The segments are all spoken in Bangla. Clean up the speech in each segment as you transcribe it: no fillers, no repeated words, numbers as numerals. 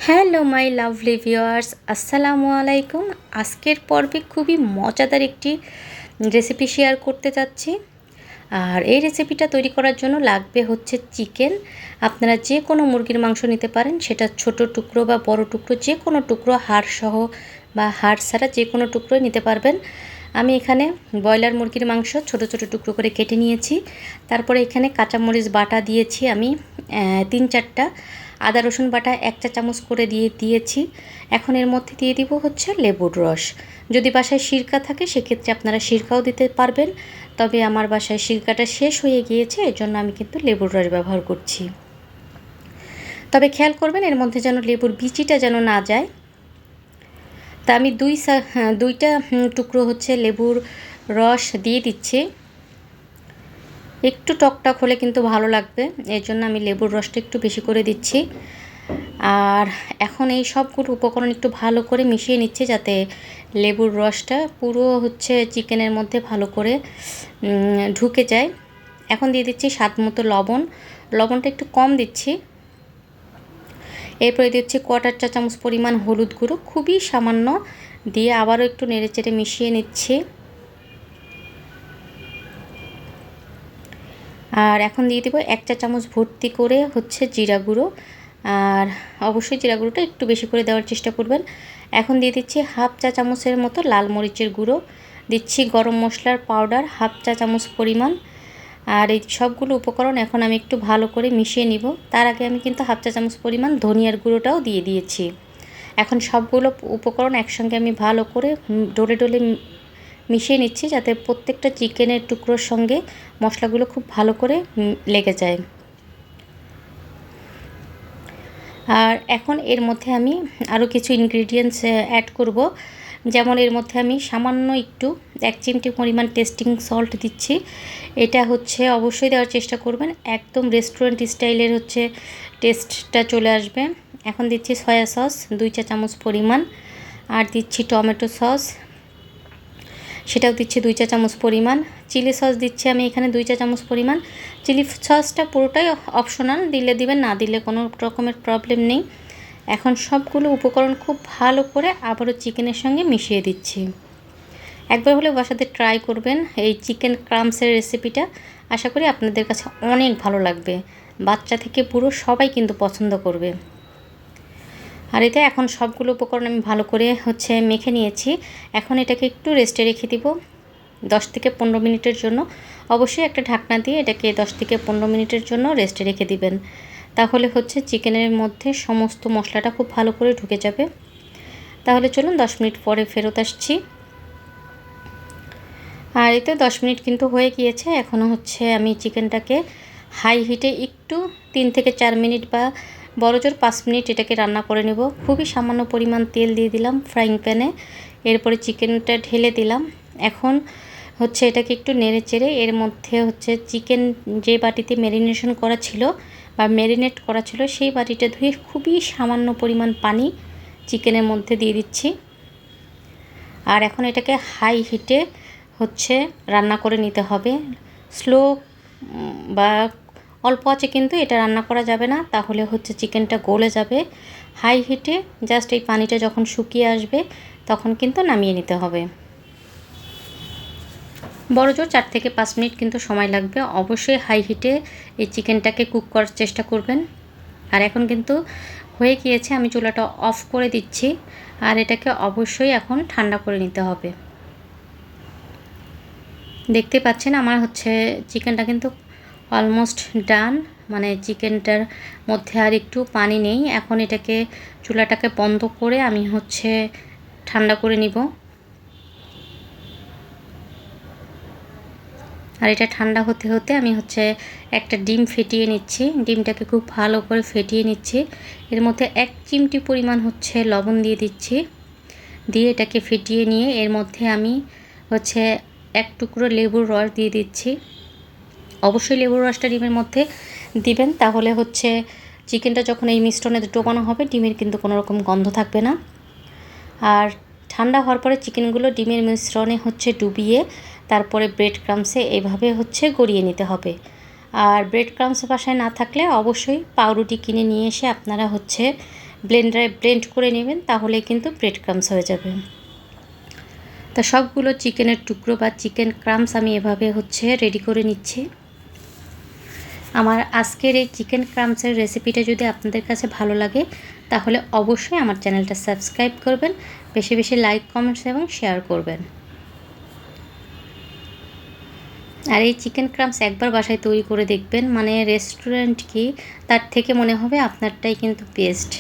হ্যালো মাই লাভলি ভিউয়ার্স, আসসালামু আলাইকুম। আজকের পর্বে খুবই মজাদার একটি রেসিপি শেয়ার করতে যাচ্ছি। আর এই রেসিপিটা তৈরি করার জন্য লাগবে হচ্ছে চিকেন। আপনারা যে কোনো মুরগির মাংস নিতে পারেন, সেটা ছোট টুকরো বা বড় টুকরো, যে কোনো টুকরো, হাড় সহ বা হাড় ছাড়া যে কোনো টুকরোই নিতে পারবেন। আমি এখানে ব্রয়লার মুরগির মাংস ছোট ছোট টুকরো করে কেটে নিয়েছি। তারপরে এখানে কাঁচামরিচ বাটা দিয়েছি আমি 3-4টা, আদা রসুন বাটা 1 চা চামচ করে দিয়েছি। এখন এর মধ্যে দিয়ে দিব হচ্ছে লেবুর রস। যদি বাসায় সিরকা থাকে সেক্ষেত্রে আপনারা সিরকাও দিতে পারবেন, তবে আমার বাসায় সিরকাটা শেষ হয়ে গিয়েছে, এজন্য আমি কিন্তু লেবুর রস ব্যবহার করছি। তবে খেয়াল করবেন এর মধ্যে যেন লেবুর বিচিটা যেন না যায়। তা আমি দুইটা টুকরো হচ্ছে লেবুর রস দিয়ে দিচ্ছি। একটু টকটক হলে কিন্তু ভালো লাগবে, এর জন্য আমি লেবুর রসটা একটু বেশি করে দিচ্ছি। আর এখন এই সবগুলো উপকরণ একটু ভালো করে মিশিয়ে নিচ্ছি, যাতে লেবুর রসটা পুরো হচ্ছে চিকেনের মধ্যে ভালো করে ঢুকে যায়। এখন দিয়ে দিচ্ছি স্বাদ মতো লবণ। লবণটা একটু কম দিচ্ছি। এরপরে দিচ্ছি 1/4 চা চামচ পরিমাণ হলুদ গুঁড়ো, খুবই সামান্য, দিয়ে আবারও একটু নেড়েচেড়ে মিশিয়ে নিচ্ছি। আর এখন দিয়ে দেবো 1 চা চামচ ভর্তি করে হচ্ছে জিরা গুঁড়ো। আর অবশ্যই জিরা গুঁড়োটা একটু বেশি করে দেওয়ার চেষ্টা করবেন। এখন দিয়ে দিচ্ছি 1/2 চা চামচের মতো লাল মরিচের গুঁড়ো, দিচ্ছি গরম মশলার পাউডার 1/2 চা চামচ পরিমাণ। আর এই সবগুলো উপকরণ এখন আমি একটু ভালো করে মিশিয়ে নিব। তার আগে আমি কিন্তু 1/2 চা চামচ পরিমাণ ধনিয়ার গুঁড়োটাও দিয়ে দিয়েছি। এখন সবগুলো উপকরণ একসঙ্গে আমি ভালো করে ডলে ডলে মিশিয়ে নিচ্ছি, যাতে প্রত্যেকটা চিকেনের টুকরোর সঙ্গে মশলাগুলো খুব ভালো করে লেগে যায়। আর এখন এর মধ্যে আমি আরও কিছু ইনগ্রিডিয়েন্টস অ্যাড করব। যেমন এর মধ্যে আমি সামান্য একটু 1 চিমটি পরিমাণ টেস্টিং সল্ট দিচ্ছি। এটা হচ্ছে অবশ্যই দেওয়ার চেষ্টা করবেন, একদম রেস্টুরেন্ট স্টাইলের হচ্ছে টেস্টটা চলে আসবে। এখন দিচ্ছি সয়া সস 2 চা চামচ পরিমাণ। আর দিচ্ছি টমেটো সস, সেটাও দিচ্ছি 2 চা চামচ পরিমাণ। চিলি সস দিচ্ছি আমি এখানে 2 চা চামচ পরিমাণ। চিলি সসটা পুরোটাই অপশনাল, দিলে দিবেন, না দিলে কোনো রকমের প্রবলেম নেই। এখন সবগুলো উপকরণ খুব ভালো করে আবারও চিকেনের সঙ্গে মিশিয়ে দিচ্ছি। একবার হলে বাসাতে ট্রাই করবেন এই চিকেন ক্রাম্বসের রেসিপিটা। আশা করি আপনাদের কাছে অনেক ভালো লাগবে, বাচ্চা থেকে পুরো সবাই কিন্তু পছন্দ করবে। আর এতে এখন সবগুলো উপকরণ আমি ভালো করে হচ্ছে মেখে নিয়েছি। এখন এটাকে একটু রেস্টে রেখে দিব 10 থেকে 15 মিনিটের জন্য। অবশ্যই একটা ঢাকনা দিয়ে এটাকে 10 থেকে 15 মিনিটের জন্য রেস্টে রেখে দিবেন, তাহলে হচ্ছে চিকেনের মধ্যে সমস্ত মশলাটা খুব ভালো করে ঢুকে যাবে। তাহলে চলুন 10 মিনিট পরে ফেরত আসছি। আর এতে 10 মিনিট কিন্তু হয়ে গিয়েছে। এখনও হচ্ছে আমি চিকেনটাকে হাই হিটে একটু 3 থেকে 4 মিনিট বা বড়জোর 5 মিনিট এটাকে রান্না করে নেব। খুবই সামান্য পরিমাণ তেল দিয়ে দিলাম ফ্রাইং প্যানে, এরপরে চিকেনটা ঢেলে দিলাম। এখন হচ্ছে এটাকে একটু নেড়ে চেড়ে এর মধ্যে হচ্ছে চিকেন যে বাটিতে ম্যারিনেশন করা ছিল বা ম্যারিনেট করা ছিল, সেই বাটিটা ধুয়ে খুবই সামান্য পরিমাণ পানি চিকেনের মধ্যে দিয়ে দিচ্ছি। আর এখন এটাকে হাই হিটে হচ্ছে রান্না করে নিতে হবে। স্লো বা অল্প আছে কিন্তু এটা রান্না করা যাবে না, তাহলে হচ্ছে চিকেনটা গলে যাবে। হাই হিটে জাস্ট এই পানিটা যখন শুকিয়ে আসবে তখন কিন্তু নামিয়ে নিতে হবে। বড়জোর 4 থেকে 5 মিনিট কিন্তু সময় লাগবে। অবশ্যই হাই হিটে এই চিকেনটাকে কুক করার চেষ্টা করবেন। আর এখন কিন্তু হয়ে গিয়েছে, আমি চুলাটা অফ করে দিচ্ছি। আর এটাকে অবশ্যই এখন ঠান্ডা করে নিতে হবে। দেখতে পাচ্ছেন আমার হচ্ছে চিকেনটা কিন্তু অলমোস্ট ডান, মানে চিকেনটার মধ্যে আর একটু পানি নেই। এখন এটাকে চুলাটাকে বন্ধ করে আমি হচ্ছে ঠান্ডা করে নিব। আর এটা ঠান্ডা হতে হতে আমি হচ্ছে একটা ডিম ফেটিয়ে নিচ্ছি। ডিমটাকে খুব ভালো করে ফেটিয়ে নিচ্ছি। এর মধ্যে 1 চিমটি পরিমাণ হচ্ছে লবণ দিয়ে দিচ্ছি। দিয়ে এটাকে ফেটিয়ে নিয়ে এর মধ্যে আমি হচ্ছে 1 টুকরো লেবুর রস দিয়ে দিচ্ছি। অবশ্যই লেবুর রসটা ডিমের মধ্যে দিবেন, তাহলে হচ্ছে চিকেনটা যখন এই মিশ্রণে ডোবানো হবে ডিমের কিন্তু কোনো রকম গন্ধ থাকবে না। আর ঠান্ডা হওয়ার পরে চিকেনগুলো ডিমের মিশ্রণে হচ্ছে ডুবিয়ে তারপরে ব্রেড ক্রাম্বসে এইভাবে হচ্ছে গড়িয়ে নিতে হবে। আর ব্রেড ক্রাম্বস বাসায় না থাকলে অবশ্যই পাউরুটি কিনে নিয়ে এসে আপনারা হচ্ছে ব্লেন্ডারে ব্লেন্ড করে নেবেন, তাহলে কিন্তু ব্রেড ক্রাম্বস হয়ে যাবে। তা সবগুলো চিকেনের টুকরো বা চিকেন ক্রাম্বস আমি এভাবে রেডি করে নিচ্ছি। আমার আজকের এই চিকেন ক্রাম্বসের রেসিপিটা যদি আপনাদের কাছে ভালো লাগে তাহলে অবশ্যই আমার চ্যানেলটা সাবস্ক্রাইব করবেন, বেশি বেশি লাইক, কমেন্টস এবং শেয়ার করবেন। আর এই চিকেন ক্রাম্বস একবার বাসায় তৈরি করে দেখবেন, মানে রেস্টুরেন্ট কি তার থেকে মনে হবে আপনারটাই কিন্তু বেস্ট।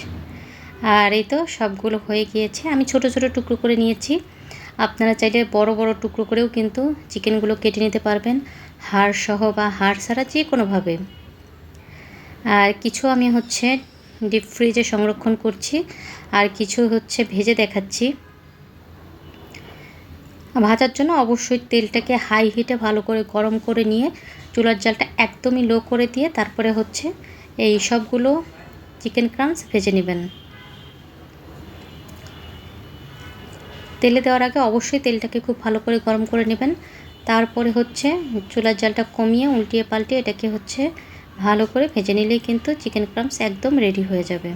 আর এই তো সবগুলো হয়ে গিয়েছে, আমি ছোট ছোট টুকরো করে নিয়েছি। আপনারা চাইলে বড় বড় টুকরো করেও কিন্তু চিকেনগুলো কেটে নিতে পারবেন, হাড় সহ বা হাড় ছাড়া যে কোনোভাবে। আর কিছু আমি ডিপ ফ্রিজে সংরক্ষণ করছি, আর কিছু ভেজে দেখাচ্ছি। ভাজার জন্য অবশ্যই তেলটাকে হাই হিটে ভালো করে গরম করে নিয়ে চুলার জালটা একদমই লো করে দিয়ে তারপরে এই সবগুলো চিকেন ক্রাম্বস ভেজে নেবেন। তেলে দেওয়ার আগে অবশ্যই তেলটাকে খুব ভালো করে গরম করে নেবেন। তারপরে চুলার জালটা কমিয়ে উল্টিয়ে পাল্টিয়ে এটাকে ভালো করে ভেজে নিলেই কিন্তু চিকেন ক্রাম্বস একদম রেডি হয়ে যাবে।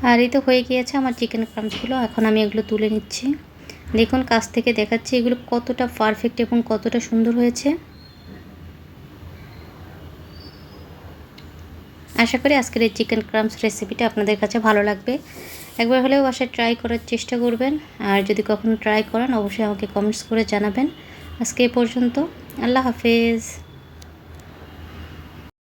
আর এই তো হয়ে গিয়েছে আমার চিকেন ক্রাম্বসগুলো। এখন আমি এগুলো তুলে নিচ্ছি। দেখুন কাছ থেকে দেখাচ্ছি এগুলো কতটা পারফেক্ট এবং কতটা সুন্দর হয়েছে। আশা করি আজকের এই চিকেন ক্রাম্বস রেসিপিটা আপনাদের কাছে ভালো লাগবে। একবার হলেও বাসায় ট্রাই করার চেষ্টা করবেন, আর যদি কখনো ট্রাই করেন অবশ্যই আমাকে কমেন্টস করে জানাবেন। আজকে এ পর্যন্ত, আল্লাহ হাফেজ।